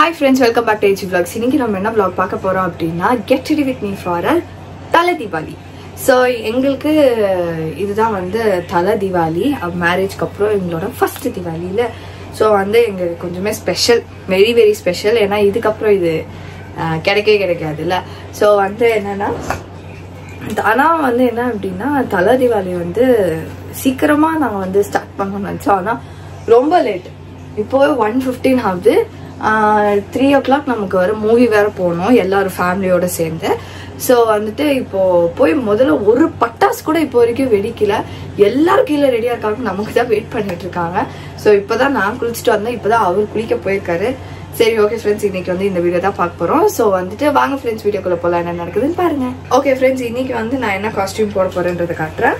Hi friends, welcome back to HG Vlogs. இன்னைக்கு நம்ம என்ன vlog பார்க்க போறோம் அப்படினா get ready with me for a தல தீபாவளி. So எங்களுக்கு இதுதான் வந்து தல தீபாவளி. மேரேஜ்க்கு அப்புறம் எங்களோட ஃபர்ஸ்ட் தீபாவளில சோ வந்து எங்க கொஞ்சமே ஸ்பெஷல், வெரி வெரி ஸ்பெஷல். ஏன்னா இதுக்கு அப்புறம் இது கிடைக்காதுல்ல. சோ வந்து என்னன்னா ஆனா வந்து என்ன அப்படின்னா தல தீபாவளி வந்து சீக்கிரமா நாங்க வந்து ஸ்டார்ட் பண்ணணும்னு நினைச்சோம். ஆனா ரொம்ப லேட். இப்போ 1:15 ஆகுது. 3 o'clock நமக்கு வர மூவி வேற போகணும் எல்லாரும் ஃபேமிலியோட சேர்ந்து. ஸோ வந்துட்டு இப்போ போய் முதல்ல ஒரு பட்டாசு கூட இப்போ வரைக்கும் வெடிக்கல. எல்லாரும் கீழே ரெடியா இருக்காங்க, நமக்கு தான் வெயிட் பண்ணிட்டு இருக்காங்க. ஸோ இப்போதான் நான் குளிச்சுட்டு வந்தேன், இப்போதான் அவர் குளிக்க போயிருக்காரு. சரி ஓகே ஃப்ரெண்ட்ஸ், இன்னைக்கு வந்து இந்த வீடியோ தான் பார்க்க போறோம். ஸோ வந்துட்டு வாங்க ஃப்ரெண்ட்ஸ் வீடியோக்குள்ள போலாம், என்ன நடக்குதுன்னு பாருங்க. ஓகே ஃப்ரெண்ட்ஸ், இன்னைக்கு வந்து நான் என்ன காஸ்டியூம் போட போறேன்றதை காட்டுறேன்.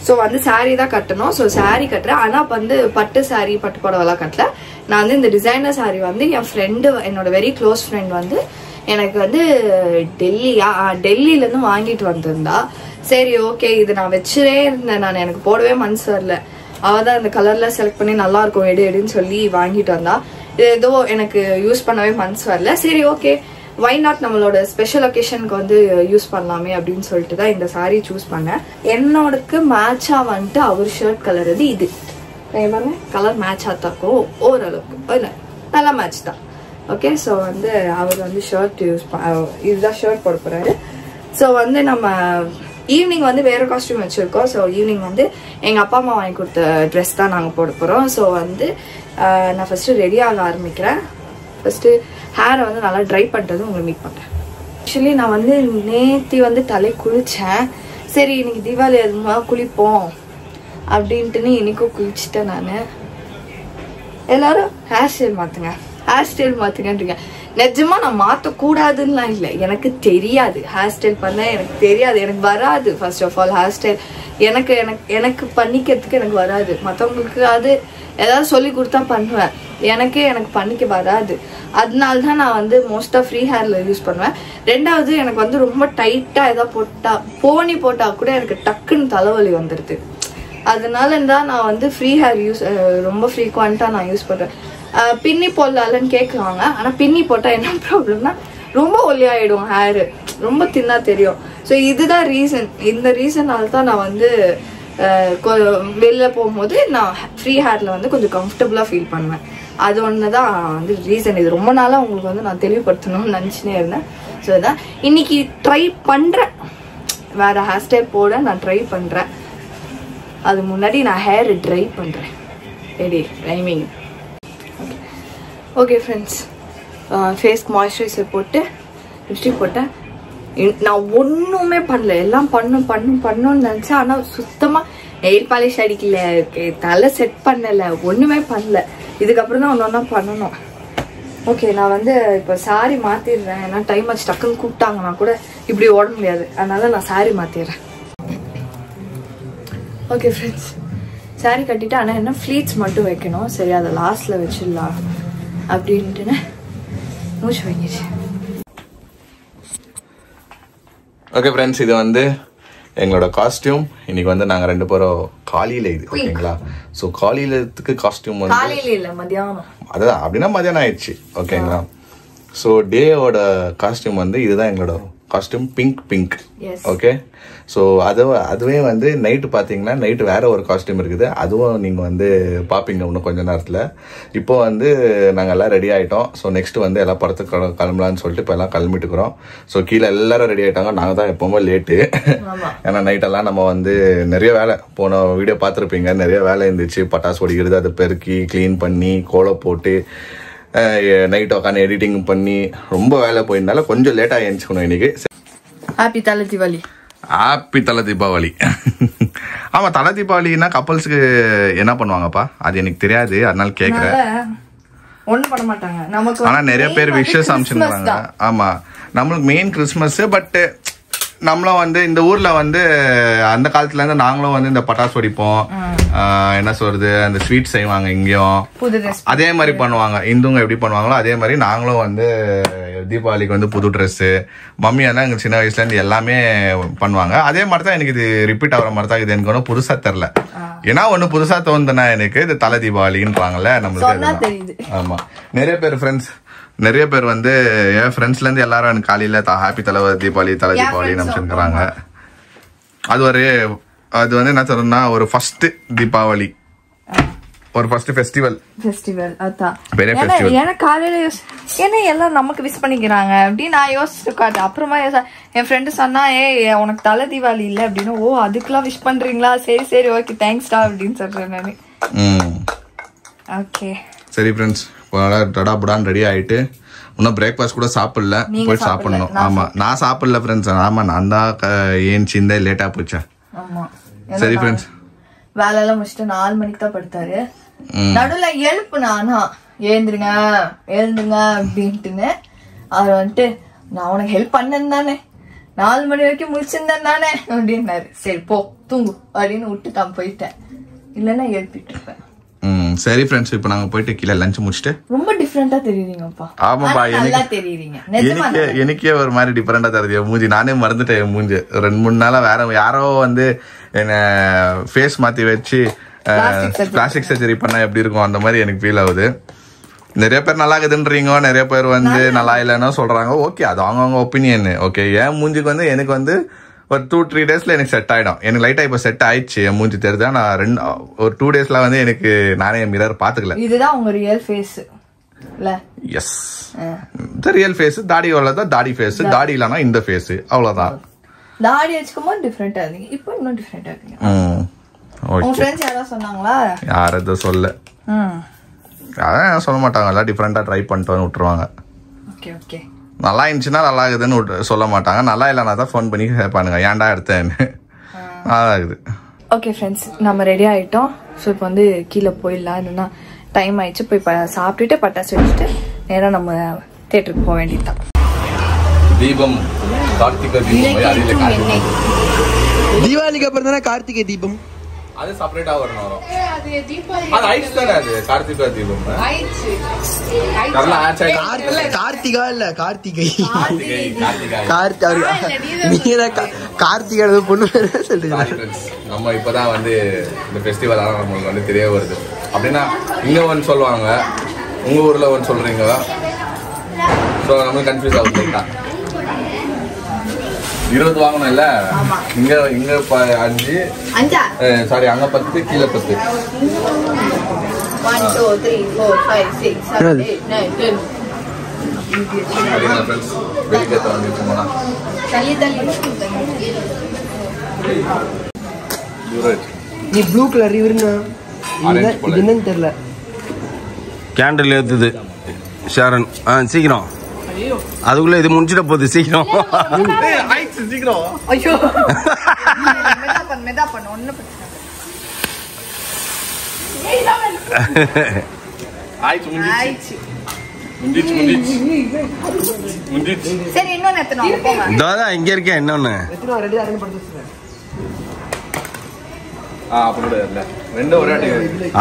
ஸோ வந்து சாரீ தான் கட்டணும். ஸோ சாரீ கட்டுறேன், ஆனால் வந்து பட்டு சாரீ பட்டு புடவைலாம் கட்டல. நான் வந்து இந்த டிசைனர் சாரீ வந்து என் ஃப்ரெண்டு, என்னோட வெரி க்ளோஸ் ஃப்ரெண்ட் வந்து எனக்கு வந்து டெல்லியிலேருந்து வாங்கிட்டு வந்திருந்தா. சரி ஓகே, இது நான் வச்சுட்டே இருந்தேன், நான் எனக்கு போடவே மனசு வரல. அவள் தான் இந்த கலர்லாம் செலக்ட் பண்ணி நல்லா இருக்கும் எடுன்னு சொல்லி வாங்கிட்டு வந்தா. இது ஏதோ எனக்கு யூஸ் பண்ணவே மனசு வரல. சரி ஓகே, வை நாட், நம்மளோட ஸ்பெஷல் ஒகேஷனுக்கு வந்து யூஸ் பண்ணலாமே அப்படின்னு சொல்லிட்டு தான் இந்த சாரீ சூஸ் பண்ணேன். என்னோடக்கு மேட்சா வந்துட்டு அவர் ஷர்ட் கலர் இது கலர் மேட்சா தான் இருக்கும் ஓரளவுக்கு, இல்லை நல்லா மேட்ச் தான். ஓகே, ஸோ வந்து அவர் வந்து ஷர்ட் இதுதான் ஷர்ட் போட போறாரு. ஸோ வந்து நம்ம ஈவினிங் வந்து வேற காஸ்டியூம் வச்சிருக்கோம். ஸோ ஈவினிங் வந்து எங்க அப்பா அம்மா வாங்கி கொடுத்த ட்ரெஸ் தான் நாங்கள் போட போறோம். ஸோ வந்து நான் ஃபர்ஸ்ட் ரெடி ஆக ஆரம்பிக்கிறேன். ஃபர்ஸ்ட் ஹேரை வந்து நல்லா ட்ரை பண்ணிட்டு உங்களை மீட் பண்றேன். ஆக்சுவலி நான் வந்து நேத்தி வந்து தலை குளிச்சேன். சரி இன்னைக்கு தீபாவளி அதுமா குளிப்போம் அப்படின்ட்டுன்னு இன்னைக்கும் குளிச்சுட்டேன். நான் எல்லாரும் ஹேர் ஸ்டைல் மாத்துங்கன்றீங்க. நிஜமா நான் மாற்றக்கூடாதுன்னுலாம் இல்லை, எனக்கு தெரியாது ஹேர் ஸ்டைல் பண்ண, எனக்கு தெரியாது, எனக்கு வராது. First of all hair style எனக்கு பண்ணிக்கிறதுக்கு எனக்கு வராது. மற்றவங்களுக்கு அது ஏதாவது சொல்லி கொடுத்தா பண்ணுவேன், எனக்கு பண்ணிக்க வராது. அதனால தான் நான் வந்து மோஸ்டா ஃப்ரீ ஹேர்ல யூஸ் பண்ணுவேன். ரெண்டாவது எனக்கு வந்து ரொம்ப டைட்டா ஏதாவது போனி போட்டா கூட எனக்கு டக்குன்னு தலைவலி வந்துடுது. அதனால தான் நான் வந்து ஃப்ரீ ஹேர் ரொம்ப ஃப்ரீக்வெண்டா நான் யூஸ் பண்றேன். பின்னி போடலான்னு கேட்குவாங்க, ஆனா பின்னி போட்டா என்ன ப்ராப்ளம்னா ரொம்ப ஒல்லியாயிடும், ஹேர் ரொம்ப தின்னா தெரியும். ஸோ இதுதான் ரீசன். இந்த ரீசனால தான் நான் வந்து வெளில போகும்போது நான் ஃப்ரீ ஹேர்ல வந்து கொஞ்சம் கம்ஃபர்டபுளா ஃபீல் பண்ணுவேன். அது ஒண்ணுதான் வந்து ரீசன். இது ரொம்ப நாளா உங்களுக்கு வந்து நான் தெளிவுபடுத்தணும்னு நினைச்சுனே இருந்தேன். ஸோ அதான் இன்னைக்கு ட்ரை பண்றேன், வேற ஹேர் ஸ்டைல் போட நான் ட்ரை பண்றேன். அது முன்னாடி நான் ஹேர் ட்ரை பண்றேன். Ready rhyming. ஓகே ஃப்ரெண்ட்ஸ், ஃபேஸ்க்கு மாய்ஸ்சரைசர் போட்டு லிப்ஸ்டிக் போட்டேன். நான் ஒன்றுமே பண்ணல, எல்லாம் பண்ணணும்னு நினச்சேன். ஆனால் சுத்தமாக நெயில் பாலிஷ் அடிக்கல, தலை செட் பண்ணலை, ஒன்றுமே பண்ணல. இதுக்கப்புறம் தான் ஒன்றா பண்ணணும். ஓகே, நான் வந்து இப்போ சாரி மாற்றிடுறேன். ஏன்னா டைம் ஆச்சு, டக்குன்னு கூப்பிட்டாங்கன்னா கூட இப்படி ஓட முடியாது. அதனால நான் சாரி மாற்றிடுறேன். ஓகே ஃப்ரெண்ட்ஸ், சாரி கட்டிட்டு, ஆனால் என்ன ஃப்ளீட்ஸ் மட்டும் வைக்கணும். சரி, அதை லாஸ்ட்டில் வச்சிடலாம் அப்படின்ட்டுன்னு மூச்சு வாங்கிடுச்சு. ஓகே ஃப்ரெண்ட்ஸ், இது வந்து எங்களோட காஸ்டியூம். இன்னைக்கு வந்து நாங்கள் 2 பேரும் காலையில இது ஓகேங்களா. ஸோ காலையிலத்துக்கு காஸ்டியூம் வந்து காலையில இல்லை, மதியானம். அதுதான், அப்படின்னா மதியானம் ஆயிடுச்சு ஓகேங்களா. ஸோ டேயோட காஸ்டியூம் வந்து இதுதான் எங்களோட காஸ்டியூம், பிங்க். ஓகே, ஸோ அதுவே வந்து நைட்டு பார்த்தீங்கன்னா நைட்டு வேற ஒரு காஸ்டியூம் இருக்குது. அதுவும் நீங்கள் வந்து பார்ப்பீங்க இன்னும் கொஞ்ச நேரத்தில். இப்போ வந்து நாங்கள் எல்லாம் ரெடி ஆகிட்டோம். ஸோ நெக்ஸ்ட் வந்து எல்லாம் படத்துக்கு கிளம்பலான்னு சொல்லிட்டு இப்போ எல்லாம் கிளம்பிட்டுக்கிறோம். ஸோ கீழே எல்லாரும் ரெடி ஆகிட்டாங்க, நாங்கள் தான் எப்பவுமே லேட்டு. ஏன்னா நைட்டெல்லாம் நம்ம வந்து நிறைய வேலை, போன வீடியோ பார்த்துருப்பீங்க, நிறைய வேலை இருந்துச்சு. பட்டாசு ஒடிக்கிறது, அதை பெருக்கி க்ளீன் பண்ணி கோலம் போட்டு நைட் உட்காந்து எடிட்டிங் பண்ணி ரொம்ப வேலை போயிருந்தால கொஞ்சம் லேட்டாக எழுந்துக்கணும் இன்னைக்கு. ஹாப்பி தலை தீபாவளி. ஹாப்பி தலை தீபாவளி. ஆமா, தலை தீபாவளினா கப்பல்ஸுக்கு என்ன பண்ணுவாங்கப்பா, அது எனக்கு தெரியாது, அதனால கேக்குறேன். ஒண்ணும் பண்ண மாட்டாங்க நமக்கு, ஆனா நிறைய பேர் விஷஸ் அனுப்பிச்சிருக்காங்க. ஆமா, நம்மளுக்கு மெயின் கிறிஸ்மஸ். பட் நம்மளும் வந்து இந்த ஊர்ல வந்து அந்த காலத்துல இருந்து நாங்களும் வந்து இந்த பட்டாசு வெடிப்போம், என்ன சொல்றது, அந்த ஸ்வீட் செய்வாங்க இங்கேயும், அதே மாதிரி பண்ணுவாங்க. இந்துங்க எப்படி பண்ணுவாங்களோ அதே மாதிரி நாங்களும் வந்து தீபாவளிக்கு வந்து புது ட்ரெஸ், மம்மி எல்லாம் எங்க சின்ன வயசுல இருந்து எல்லாமே பண்ணுவாங்க. அதே மாதிரி தான் எனக்கு இது ரிப்பீட் ஆகிற மாதிரி தான். இது எனக்கு ஒன்றும் புதுசா தெரியல. ஏன்னா ஒண்ணு புதுசா தோணுதுன்னா எனக்கு இது தலை தீபாவளின்றாங்கல்ல நம்மளுக்கு. ஆமா, நிறைய பேர் வந்து என் ஃப்ரெண்ட்ஸ்ல இருந்து எல்லாரும் எனக்கு காலையில ஹாப்பி தலை தீபாவளி நினைச்சுக்கிறாங்க. அது வந்து என்ன சொல்றேன்னா ஒரு ஃபர்ஸ்ட் தீபாவளி, ஒரு ஃபர்ஸ்ட் ஃபெஸ்டிவல் அதான் பெரிய ஃபெஸ்டிவல். ஏன்னா காலையில ஏன்னா எல்லாரும் நமக்கு விஷ் பண்ணிக்கிறாங்க அப்படின்னு நான் யோசிச்சுட்டு காட்டேன். அப்புறமா என் ஃப்ரெண்டு சொன்னா, உனக்கு தலை தீபாவளி இல்ல அப்படின்னு. ஓ, அதுக்கெல்லாம் விஷ் பண்றீங்களா, சரி சரி ஓகே தேங்க்ஸ்டா அப்படின்னு சொல்றேன் நானு. ஓகே சரி ஃப்ரெண்ட்ஸ், டடாபுடான்னு ரெடி ஆயிட்டு இன்னும் பிரேக்ஃபாஸ்ட் கூட சாப்பிடல, போய் சாப்பிடணும். ஆமா, நான் சாப்பிடல ஃப்ரெண்ட்ஸ். ஆமா, நான் தான் ஏன் சின்ன லேட்டா போச்சேன். சரி ஃப்ரெண்ட்ஸ், வேலை எல்லாம் முடிச்சுட்டு 4 மணிக்கு தான் படுத்தாரு. நடுவுல எழுப்புனா எழுந்துருங்க அப்படின்ட்டுன்னு அவர் வந்துட்டு, நான் உனக்கு ஹெல்ப் பண்ணேன் தானே, 4 மணி வரைக்கும் முடிச்சிருந்தேன் தானே அப்படின்னாரு. சரி போ தூங்கு அப்படின்னு விட்டு தான் போயிட்டேன், இல்லன்னா எழுப்பிட்டு இருப்பேன். சரி ஃப்ரெண்ட்ஸ், இப்போ நாங்க போயிட்டு கீழே லஞ்ச் முடிச்சிட்டு. ரொம்ப டிஃபரெண்டா தெரியுறீங்கப்பா. ஆமாப்பா, எனக்கே ஒரு மாதிரி டிஃபரெண்டா தெரியுது மூஞ்சி. நானே மறந்துட்டேன் மூஞ்சி. 2-3 நாளா வேற யாரோ வந்து என்ன ஃபேஸ் மாத்தி வச்சு பிளாஸ்டிக் சர்ஜரி பண்ணா எப்படி இருக்கும் அந்த மாதிரி எனக்கு ஃபீல் ஆகுது. நிறைய பேர் நல்லா இருக்குதுன்றீங்க, நிறைய பேர் வந்து நல்லா இல்லைன்னா சொல்றாங்க. ஓகே, அது அவங்கவுங்க ஒப்பீனியன். ஓகே, என் மூஞ்சிக்கு வந்து எனக்கு வந்து ஒரு 2-3 டேஸ்ல எனக்கு செட் ஆயிடும். எனக்கு லைட்டா இப்ப செட் ஆயிடுச்சு, என் மூஞ்சி தெரியுதா. நான் ஒரு 2 டேஸ்ல வந்து எனக்கு நானே மிரர் பாத்துக்கல. இதுதான் உங்க ரியல் ஃபேஸ் இல்ல? Yes, the real face. தாடி உள்ளதா தாடி ஃபேஸ், தாடி இல்லனா இந்த ஃபேஸ், அவ்வளவுதான். தாடி வச்சுக்கும்போது டிஃபரெண்டா இருந்தீங்க, இப்போ இன்னும் டிஃபரெண்டா இருக்கீங்க. உங்க ஃப்ரெண்ட்ஸ் யாரோ சொன்னாங்களா? யாரத சொல்ல, அதான் சொல்ல மாட்டாங்க. எல்லாம் டிஃபரெண்டா ட்ரை பண்ணிட்டு விட்டுருவாங்க. ஓகே ஓகே, நல்லா இருந்துச்சுன்னா நல்லா இருக்குதுன்னு சொல்ல மாட்டாங்க. நல்லா இல்லைனா தான் ஃபோன் பண்ணி கேட்பானுங்க, ஏன்டா எடுத்தேன்னு. நல்லா இருக்குது. ஓகே ஃப்ரெண்ட்ஸ், நம்ம ரெடி ஆயிட்டோம். ஸோ இப்போ வந்து கீழே போயிடலாம், இல்லைன்னா டைம் ஆயிடுச்சு. போய் சாப்பிட்டுட்டு பட்டாசு வச்சுட்டு நேராக நம்ம தியேட்டருக்கு போக வேண்டியதுதான். தீபம், கார்த்திகை தீபம். தீபாவளிக்கு அப்புறம் தானே கார்த்திகை தீபம். அது செப்பரேட்டா வரணும். அது ஐஸ் தானே, அது கார்த்திகை தீபம். கார்த்திகா இல்ல கார்த்திகை. கார்த்திகை பொண்ணு சொல்றீங்க. நம்ம இப்பதான் வந்து இந்த ஃபெஸ்டிவல் நம்மளுக்கு வந்து தெரிய வருது. அப்படின்னா இங்க ஒன்று சொல்லுவாங்க, உங்க ஊர்ல ஒன்று சொல்றீங்க. ஸோ நம்மளுக்கு கன்ஃபியூஸ் ஆகுது. 20 வாங்கணும் இல்ல, இங்க 5 சாரி, அங்க 10, கீழே 10. 1 2 3 4 5 6 7 8 9 10. வெளிக்கேற்ற வந்துச்சுமா நீ ப்ளூ கலர் இவருங்க, இது என்னன்னு தெரியல. கேண்டில் ஏத்துது ஷாரன். சீக்கிரம், அதுக்குள்ள இது முடிச்சிட போகுது. சீக்கிரம் சீக்கிரம். ஐயோ, மெதா பண்ணு ஒண்ணு பிரச்சனை. சரி, இன்னொன்னு எத்தனை போங்க. தாதா இங்க இருக்கேன், இன்னொன்னு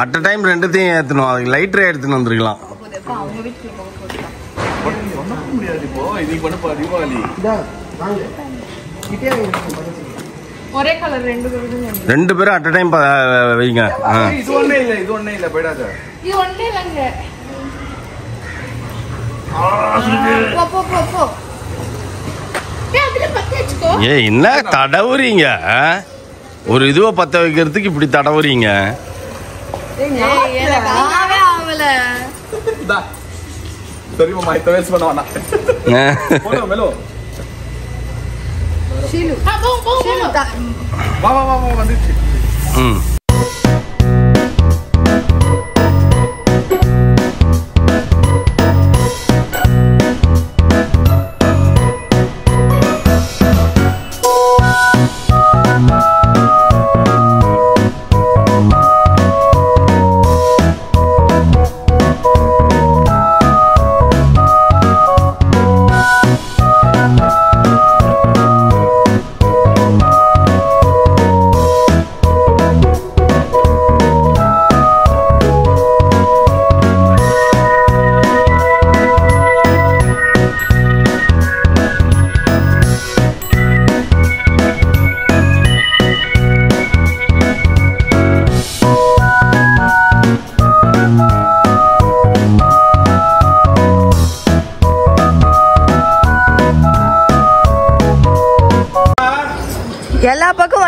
அட் அ டைம் 2த்தையும் ஏத்தணும். அதுக்கு லைட்டரே எடுத்துன்னு வந்துருக்கலாம். அவங்க வீட்டுக்கு போக ஒரே கலர் 2 பேரும் அட் அ டைம் வைங்க. இது ஒண்ணே இல்ல போயிடாத. இது ஒண்ணே இல்லங்க. போ. ஏ, என்ன தடவுறீங்க? ஒரு இதுவை பத்த வைக்கிறதுக்கு இப்படி தடவுறீங்க. சரி மாமா, இப்ப வேஸ்ட் பண்ண வேணாம். போலோ மெலோ ஷீலு வா வந்துச்சு.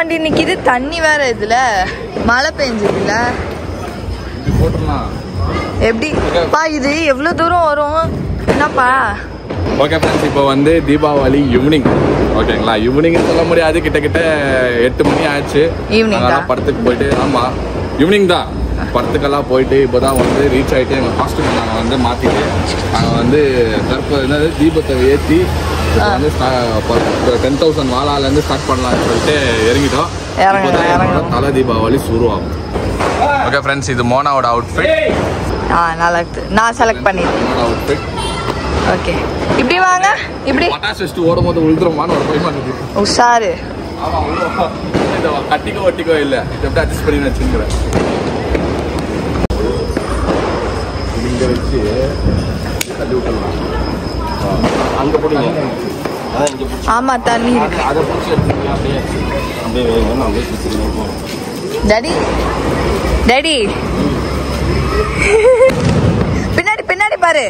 வண்டி நிக்குது, தண்ணி வேற இதுல மழை பெஞ்சுதுல. எப்படி பா இது எவ்வளவு தூரம் வரும் என்னப்பா? ஓகே ஃப்ரெண்ட்ஸ், இப்போ வந்து தீபாவளி ஈவினிங். ஓகேங்களா, ஈவினிங் சொல்ல முடியாது, கிட்ட 8 மணி ஆச்சு. ஈவினிங் தான் படத்துக்கு போயிட்டு. ஆமா ஈவினிங் தான் படத்துக்கெல்லாம் போயிட்டு இப்போதான் வந்து ரீச் ஆகிட்டு எங்கள் காஸ்டியூம் நாங்கள் வந்து மாற்றிட்டு நாங்கள் வந்து என்னது தீபத்தை ஏற்றி வந்து 10,000 வாழாலேருந்து ஸ்டார்ட் பண்ணலாம்னு சொல்லிட்டு இறங்கிட்டோம். தலை தீபாவளி சுருவாகும். ஓகே ஃப்ரெண்ட்ஸ், இது மோனாவோட அவுட்ஃபிட். நல்லா இருக்கு. நான் செலக்ட் பண்ணிட்டேன் மோனா அவுட்ஃபிட். ஓகே, இப்படி வாங்க. இப்படி பட்டாசு வச்சுட்டு ஓடும் போது உளுத்துறோமான்னு ஒரு பயமா இருக்கு. உஷாரு. ஆமா, கட்டிக்கோ ஒட்டிக்கோ இல்லை, இதை எப்படி அட்ஜஸ்ட் பண்ணி வச்சுக்கிறேன். இங்கே வச்சு தள்ளி விட்டுலாம். அங்கே போடுங்க. அதான் இங்கே பிடிச்சி. ஆமா, தண்ணி இருக்கு. அதை பிடிச்சி எடுத்துங்க. அப்படியே அப்படியே வேணும். அப்படியே பிடிச்சிருக்கோம். டாடி டாடி பின்னாடி பின்னாடி பாரு.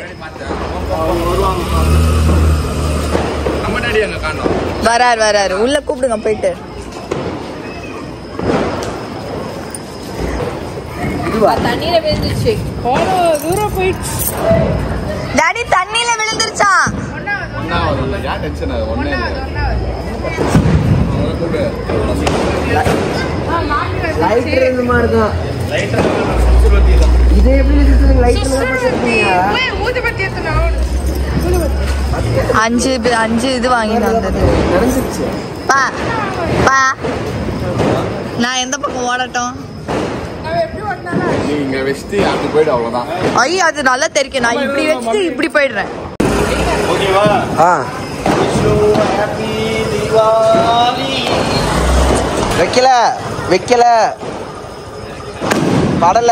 நம்ம டாடி அங்கே காணோம். வராரு. உள்ள கூப்பிடுங்க போயிட்டு. தண்ணியில விழுந்துருச்சு. தூரம் போயிடுச்சு. டாடி தண்ணியில விழுந்துருச்சா? யார் டென்ஷன் ஆகுது? ஒன்னே லைட்டர் இந்த மாதிரி தான். இது எப்படி இருக்குது? லைட்டர் அஞ்சு இது வாங்கிட்டு வந்தது. பா பா நான் எந்த பக்கம் ஓடட்டும்? நீங்க வெஸ்ட் அப்படி போயிடு, அவ்வளவுதான். ஐயோ, அது நல்லா தெரியும். நான் இப்படி வச்சுட்டு இப்படி போயிடுறேன். ஓகேவா? வைக்கல படல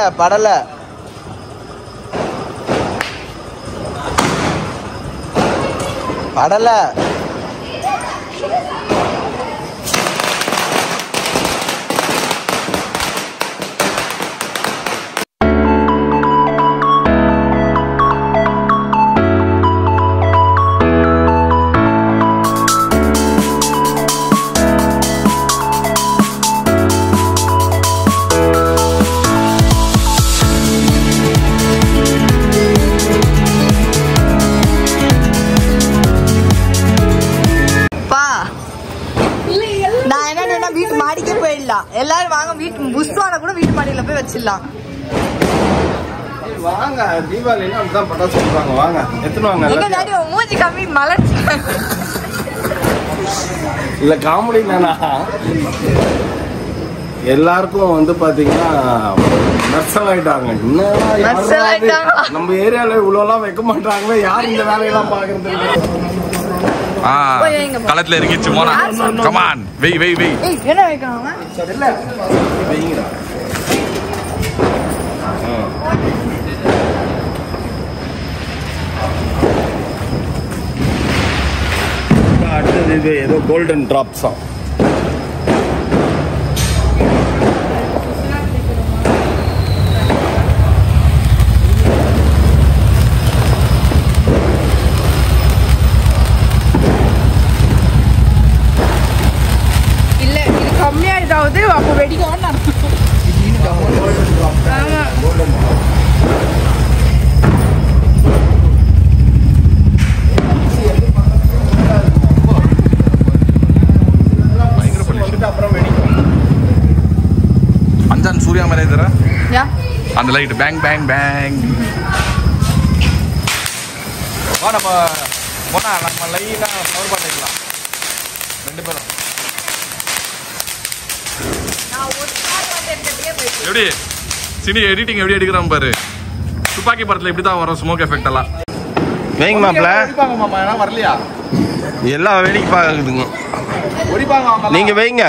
வீட்டு மாடிக்கே போயிடலாம். எல்லாரும் வாங்க, வீட்டு புஷ்வான கூட வீட்டு மாடியில போய் வச்சிடலாம். வாங்க, தீபாவளி அப்படிதான் பட்டாசு சொல்றாங்க. வாங்க எத்தனை வாங்க. எங்க டாடி மூஞ்சி கம்மி மலை இல்ல காமெடி நானா? எல்லாருக்கும் வந்து பாத்தீங்கன்னா நர்சல் ஆயிட்டாங்க. நம்ம ஏரியால இவ்வளவு வைக்க மாட்டாங்களே, யார் இந்த வேலையெல்லாம் பாக்குறது? களத்துல இறங்கிச்சு மோனா. கமான், வெய் என்ன வைக்கறாங்க? இல்ல வெயிங்கடா. அடுத்தது இது ஏதோ கோல்டன் டிராப்ஸா. கம்மியாயிட்டாவது அப்போ வெடிக்கணும்னு அர்த்தம். ஆமா, அஞ்சான் சூர்யா மாதிரி தர அந்த லைட் பேங் பேங் பேங். நம்ம போனா நம்ம லைனா கவர் பண்ணிக்கலாம் ரெண்டு பேரும். எப்படி சினி எடிட்டிங் எப்படி எடுக்கிறான் பாரு. துப்பாக்கி படத்துல இப்படிதான் வரும் ஸ்மோக் எஃபெக்ட் எல்லாம். வைங்க மாப்ள. வரலையா? எல்லாம் வேடிக்கை பாக்குதுங்க. நீங்க வைங்க,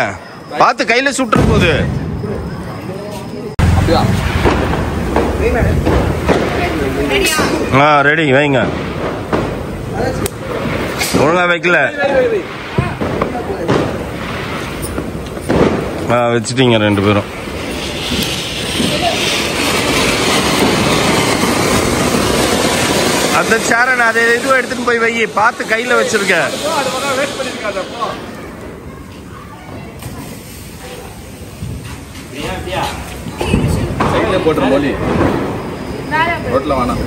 பார்த்து கையில சுட்டுற போது. ரெடி வைங்க. ஒழுங்கா வைக்கல. வச்சுட்டீங்க ரெண்டு பேரும். அந்த சேரன் அதை இதுவும் எடுத்துட்டு போய் வை, பார்த்து கையில வச்சிருக்க. சைடுல போட்டுற மொழி ரோட்ல வேணாம்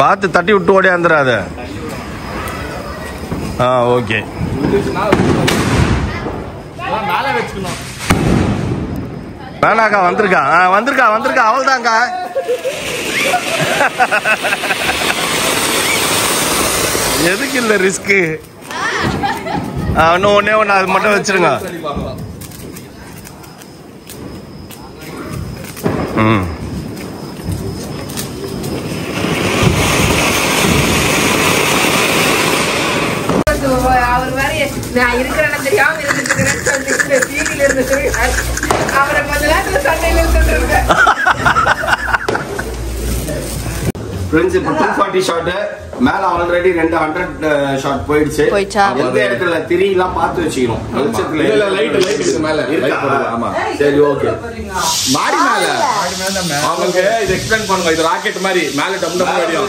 பார்த்து தட்டி விட்டு ஓடியாந்துடாத. ஓகே. மேல வச்சுக்கணும். வேணாக்கா வந்திருக்கா வந்திருக்கா அவள்தான்க்கா. எதுக்கு இல்லை ரிஸ்க்கு? இன்னும் ஒன்னே ஒன்று அது மட்டும் வச்சிருங்க. ம் அவர் வேற நான் இருக்கிறேன்னு தெரியாம இருந்துட்டு அவரை கொஞ்ச நேரத்துல சண்டையில இருந்துட்டு ஃப்ரெண்ட்ஸ் இப்போ 240 ஷாட் மேல ஆல்ரெடி 200 ஷாட் போயிடுச்சு. எந்த இடத்துல திரியெல்லாம் பார்த்து வச்சுக்கணும். வெளிச்சத்துல இல்ல லைட் இருக்கு மேல லைட் போடுங்க. ஆமா சரி ஓகே. மாடி மேல அவங்களுக்கு இது எக்ஸ்பிளைன் பண்ணுங்க. இது ராக்கெட் மாதிரி மேல டம் டம் வெடியும்.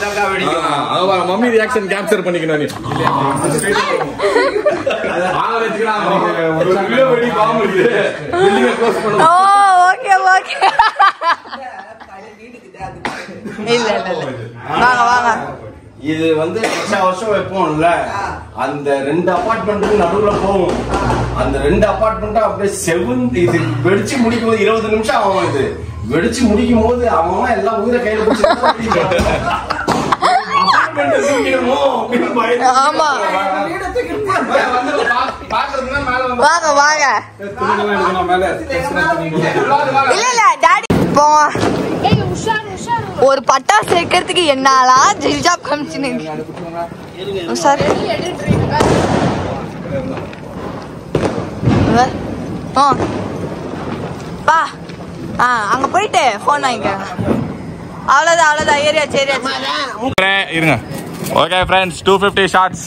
அவ மம்மி ரியாக்ஷன் கேப்சர் பண்ணிக்கணும். நீ ஆள வெச்சுக்கலாம். ஒரு கிலோ வெடி பாம்பு இருக்கு. பில்டிங் க்ளோஸ் பண்ணுங்க. ஓகே ஓகே இல்ல வாங்க இது வந்து வருஷம் வைப்போம்ல, அந்த 2 அபார்ட்மெண்ட்டுக்கு நடுவுல போகும். அந்த 2 அபார்ட்மெண்ட்டும் அப்படியே செவந்து இது வெடிச்சு முடிக்கும் போது 20 நிமிஷம் ஆகும். இது வெடிச்சு முடிக்கும் போது அவன் எல்லாம் உயிரை கையில பிடிச்சி ஆமா வாங்க இல்ல டாடி ஒரு பட்டாசு வைக்கிறதுக்கு என்னாலாம் ஜில்ஜாப் காமிச்சுன்னு சார். பா அங்க போயிட்டு போன் வாங்கிக்கிறேன். அவ்வளவுதான் ஏரியாச்சு இருங்க. ஓகே ஃப்ரெண்ட்ஸ் 250 ஷாட்ஸ்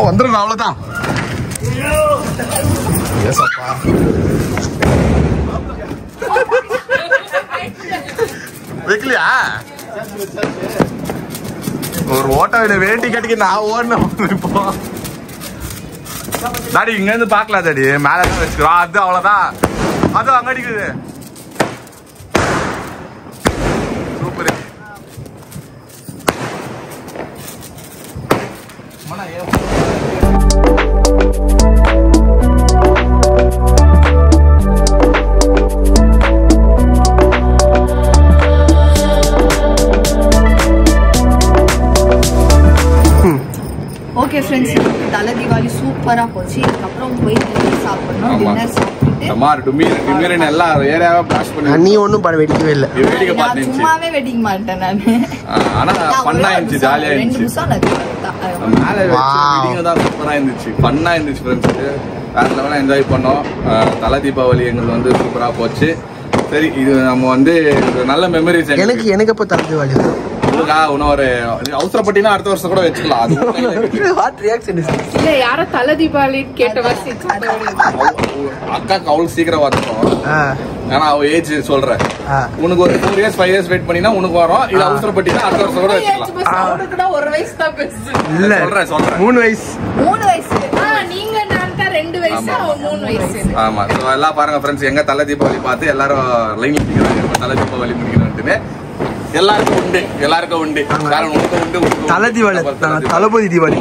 வந்துருங்க. அவ்வளவுதான். வைக்கலையா? ஒரு ஓட்ட வேண்டி கட்டிக்கு நான் ஓடணும். இப்போ டாடி இங்க இருந்து பாக்கலாம். டாடி மேலதான் வச்சுக்கிறோம். அது அவ்வளவுதான். அது அங்க அடிக்குது. சூப்பர். ஓகே ஃப்ரெண்ட்ஸ், தலை தீபாவளி சூப்பரா போச்சு. இதுக்கப்புறம் போய் சாப்பிடணும். டின்னர் சாப்பிட்டு எல்லா ஏரியாவை பிளாஷ் பண்ணி நீ ஒன்றும் வெடிக்கவே இல்லை. நான் சும்மாவே வெடிக்க மாட்டேன் நானு. ஆனா பண்ணா இருந்துச்சு, ஜாலியா இருந்துச்சு. 2 நிமிஷம் மேல வெடிங்க தான் சூப்பரா இருந்துச்சு. பண்ணா இருந்துச்சு ஃப்ரெண்ட்ஸ். வேற லெவலா என்ஜாய் பண்ணோம். தலை தீபாவளி எங்களுக்கு வந்து சூப்பரா போச்சு. சரி, இது நம்ம வந்து நல்ல மெமரிஸ். எனக்கு எப்போ தலை தீபாவளி இன்னொரு அவசரப்பட்டினா அடுத்த வருஷம் கூட வச்சுக்கலாம். இல்ல யாரோ தலை தீபாவளி கேட்ட மாதிரி அக்காக்கு அவளுக்கு சீக்கிரம் வந்துடும். ஆனா அவ ஏஜ் சொல்றேன். உனக்கு ஒரு 4 years 5 years வெயிட் பண்ணினா உனக்கு வரும். இது அவசரப்பட்டினா அடுத்த வருஷம் கூட வச்சுக்கலாம். 1 வயசு தான் பெருசு. இல்ல சொல்றேன் 3 வயசு. 3 வயசு. நீங்க நான் தான் 2 வயசு, 3 வயசு. ஆமா. எல்லாம் பாருங்க ஃப்ரெண்ட்ஸ், எங்க தலை தீபாவளி பார்த்து எல்லாரும் லைன்ல நிக்கிறாங்க. தலை தீபாவளி முடிக்கணும்னு எல்லாருக்கும் உண்டு. தலை தீபாவளி தளபதி தீபாவளி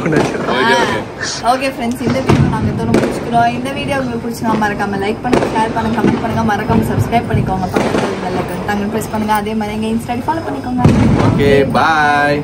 ஓகே ஃப்ரெண்ட்ஸ், இந்த வீடியோ நாங்க இதோட முடிச்சுக்கிறோம். இந்த வீடியோ உங்களுக்கு பிடிச்சா மறக்காம லைக் பண்ணுங்க, ஷேர் பண்ணுங்க, கமெண்ட் பண்ணுங்க, மறக்காம சப்ஸ்கிரைப் பண்ணிக்கோங்க. பக்கத்துல பெல் ஐகான் பிரஸ் பண்ணுங்க. அதே மாதிரி எங்க இன்ஸ்டா ஃபாலோ பண்ணிக்கோங்க. Okay, by.